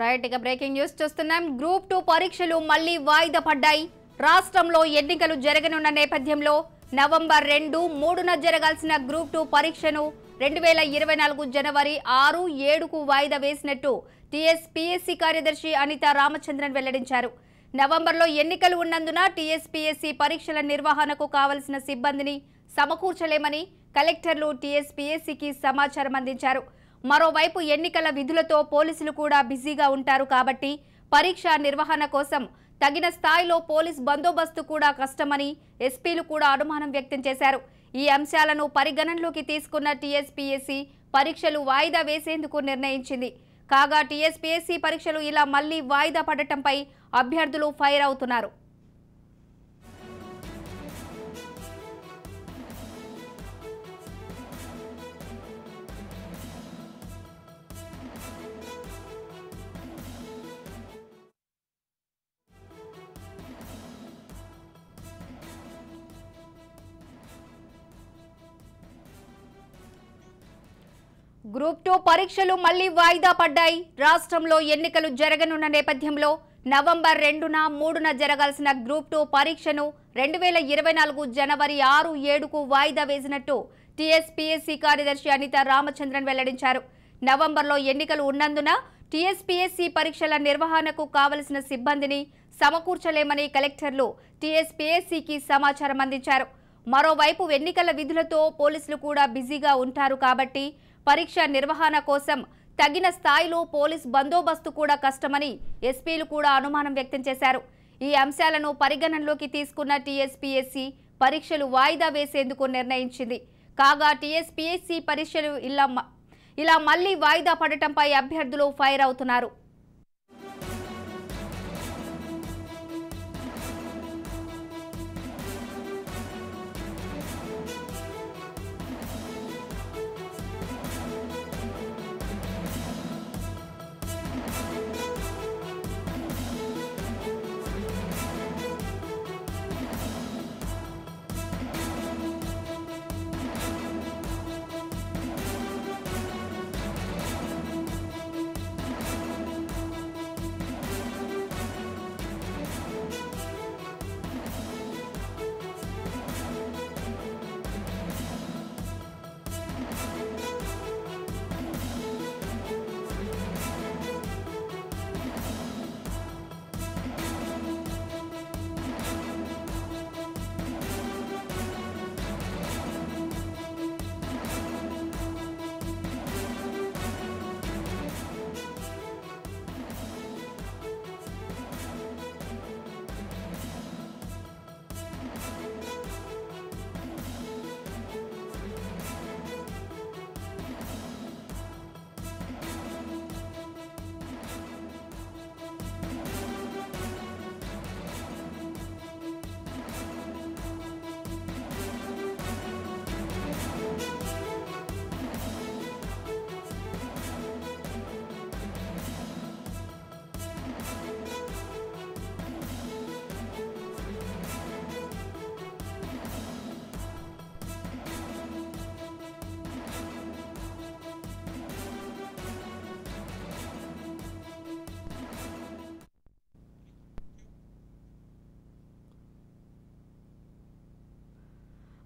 Right ఇక breaking news చూస్తున్నాం. Group 2 పరీక్షలు మళ్లీ వాయిదా పడ్డాయి. రాష్ట్రంలో ఎన్నికలు జరగనున్న నేపథ్యంలో నవంబర్ 2, 3న జరగాల్సిన గ్రూప్ 2 పరీక్షను 2024 జనవరి 6, 7కు వాయిదా వేసినట్టు టీఎస్పీఎస్సీ కార్యదర్శి అనిత రామచంద్రన్ వెల్లడించారు. నవంబర్లో ఎన్నికలు ఉన్నందున టీఎస్పీఎస్సీ పరీక్షల నిర్వహణకు కావలసిన సిబ్బందిని సమకూర్చలేమని కలెక్టర్లు టీఎస్పీఎస్సీకి సమాచారం అందించారు. మరోవైపు ఎన్నికల విధులతో పోలీసులు కూడా బిజీగా ఉంటారు కాబట్టి పరీక్ష నిర్వహణ కోసం తగిన స్థాయిలో పోలీస్ బందోబస్తు కూడా కష్టమని ఎస్పీలు కూడా అనుమానం వ్యక్తం చేశారు. ఈ అంశాలను పరిగణనలోకి తీసుకున్న టీఎస్పీఎస్సీ పరీక్షలు వాయిదా వేసేందుకు నిర్ణయించింది. కాగా టీఎస్పీఎస్సీ పరీక్షలు ఇలా మళ్లీ వాయిదా పడటంపై అభ్యర్థులు ఫైర్ అవుతున్నారు. గ్రూప్ 2 పరీక్షలు మళ్లీ వాయిదా పడ్డాయి. రాష్ట్రంలో ఎన్నికలు జరగనున్న నేపథ్యంలో నవంబర్ 2న, 3న జరగాల్సిన గ్రూప్ 2 పరీక్షను 2024 జనవరి 6, 7కు వాయిదా వేసినట్టు టీఎస్పీఎస్సీ కార్యదర్శి అనిత రామచంద్రన్ వెల్లడించారు. నవంబర్లో ఎన్నికలు ఉన్నందున టీఎస్పీఎస్సీ పరీక్షల నిర్వహణకు కావలసిన సిబ్బందిని సమకూర్చలేమని కలెక్టర్లు టీఎస్పీఎస్సీకి సమాచారం అందించారు. మరోవైపు ఎన్నికల విధులతో పోలీసులు కూడా బిజీగా ఉంటారు కాబట్టి పరీక్ష నిర్వహణ కోసం తగిన స్థాయిలో పోలీస్ బందోబస్తు కూడా కష్టమని ఎస్పీలు కూడా అనుమానం వ్యక్తం చేశారు. ఈ అంశాలను పరిగణనలోకి తీసుకున్న టీఎస్పీఎస్సీ పరీక్షలు వాయిదా వేసేందుకు నిర్ణయించింది. కాగా టీఎస్పీఎస్సీ పరీక్షలు ఇలా మళ్లీ వాయిదా పడటంపై అభ్యర్థులు ఫైర్ అవుతున్నారు.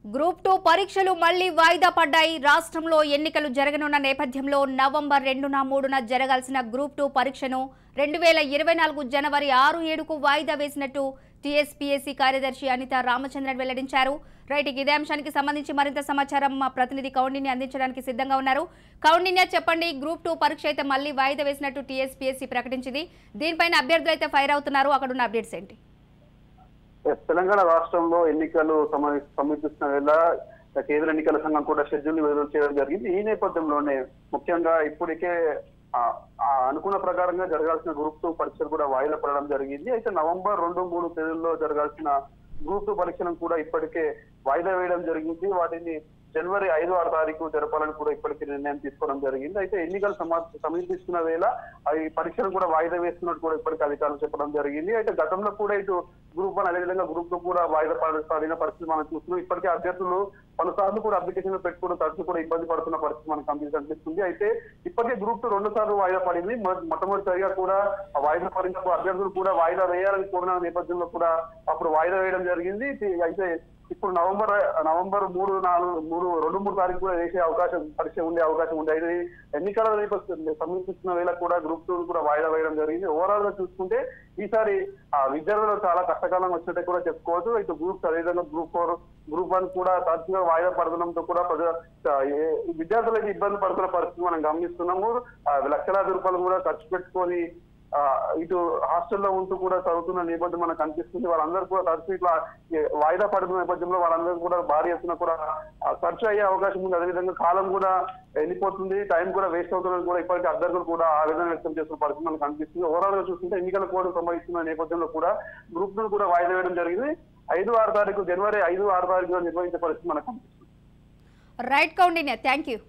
గ్రూప్ 2 పరీక్షలు మళ్లీ వాయిదా పడ్డాయి. రాష్ట్రంలో ఎన్నికలు జరగనున్న నేపథ్యంలో నవంబర్ 2న, 3న జరగాల్సిన గ్రూప్ 2 పరీక్షను 2024 జనవరి 6, 7కు వాయిదా వేసినట్టు టీఎస్పీఎస్సీ కార్యదర్శి అనిత రామచంద్రన్ వెల్లడించారు. రైట్ ఇదే అంశానికి సంబంధించి మరింత సమాచారం మా ప్రతినిధి కౌండిన్య అందించడానికి సిద్ధంగా ఉన్నారు. కౌండిన్య చెప్పండి, గ్రూప్ 2 పరీక్ష అయితే మళ్లీ వాయిదా వేసినట్టు టీఎస్పీఎస్సీ ప్రకటించింది. దీనిపైన అభ్యర్థులు అయితే ఫైర్ అవుతున్నారు. అక్కడున్న అప్డేట్స్ ఏంటి? తెలంగాణ రాష్ట్రంలో ఎన్నికలు సమీపిస్తున్న వేళ కేంద్ర ఎన్నికల సంఘం కూడా షెడ్యూల్ విడుదల చేయడం జరిగింది. ఈ నేపథ్యంలోనే ముఖ్యంగా ఇప్పటికే అనుకున్న ప్రకారంగా జరగాల్సిన గ్రూప్ 2 పరీక్షలు కూడా వాయిదా పడడం జరిగింది. అయితే నవంబర్ 2, 3 తేదీల్లో జరగాల్సిన గ్రూప్ 2 పరీక్షలను కూడా ఇప్పటికే వాయిదా వేయడం జరిగింది. వాటిని జనవరి 5, 6 తారీఖు జరపాలని కూడా ఇప్పటికీ నిర్ణయం తీసుకోవడం జరిగింది. అయితే ఎన్నికలు సమీపిస్తున్న వేళ ఈ పరీక్షలు కూడా వాయిదా వేస్తున్నట్టు కూడా ఇప్పటికీ అధికారులు చెప్పడం జరిగింది. అయితే గతంలో కూడా ఇటు గ్రూప్ 1 అదేవిధంగా గ్రూప్ 2 కూడా వాయిదా పడిన పరిస్థితి మనం చూస్తున్నాం. ఇప్పటికే అభ్యర్థులు పలుసార్లు కూడా అప్లికేషన్లు పెట్టుకుని తరచు కూడా ఇబ్బంది పడుతున్న పరిస్థితి మనకు కనిపిస్తుంది. అయితే ఇప్పటికే గ్రూప్ 2 2 సార్లు వాయిదా పడింది. మొట్టమొదటిసారిగా కూడా వాయిదా పడిన అభ్యర్థులు కూడా వాయిదా వేయాలని కోరిన నేపథ్యంలో కూడా అప్పుడు వాయిదా వేయడం జరిగింది. అయితే ఇప్పుడు నవంబర్ 3, 2, 3 తారీఖు కూడా వేసే పరీక్ష ఉండే అవకాశం ఉంది. అయితే ఎన్నికల సమీపిస్తున్న వేళ కూడా గ్రూప్ 2 కూడా వాయిదా వేయడం జరిగింది. ఓవరాల్ గా చూసుకుంటే ఈసారి విద్యార్థులకు చాలా కష్టకాలం వచ్చినట్టే కూడా చెప్పుకోవచ్చు. ఇటు గ్రూప్ అదేవిధంగా గ్రూప్ 4, గ్రూప్ 1 కూడా తరచుగా వాయిదా పడడంతో కూడా విద్యార్థులకు ఇబ్బంది పడుతున్న పరిస్థితి మనం గమనిస్తున్నాము. లక్షలాది రూపాయలు కూడా ఖర్చు పెట్టుకొని ఇటు హాస్టల్లో ఉంటూ కూడా చదువుతున్న నేపథ్యం మనకు కనిపిస్తుంది. వాళ్ళందరూ కూడా తరచు ఇట్లా వాయిదా పడుతున్న నేపథ్యంలో వాళ్ళందరూ కూడా భారీ ఎత్తున కూడా ఖర్చు అయ్యే అవకాశం ఉంది. అదేవిధంగా కాలం కూడా వెళ్ళిపోతుంది, టైం కూడా వేస్ట్ అవుతుందని కూడా ఇప్పటికీ అభ్యర్థులు కూడా ఆవేదన వ్యక్తం చేస్తున్న పరిస్థితి మనకు కనిపిస్తుంది. ఓవరాల్ గా చూస్తుంటే ఎన్నికల కోడ్ సంభవిస్తున్న నేపథ్యంలో కూడా గ్రూప్ 2 కూడా వాయిదా వేయడం జరిగింది. 5, 6 తారీఖు జనవరి 5, 6 తారీఖులో నిర్వహించే పరిస్థితి మనకు కనిపిస్తుంది. Right Kaundinya, thank you.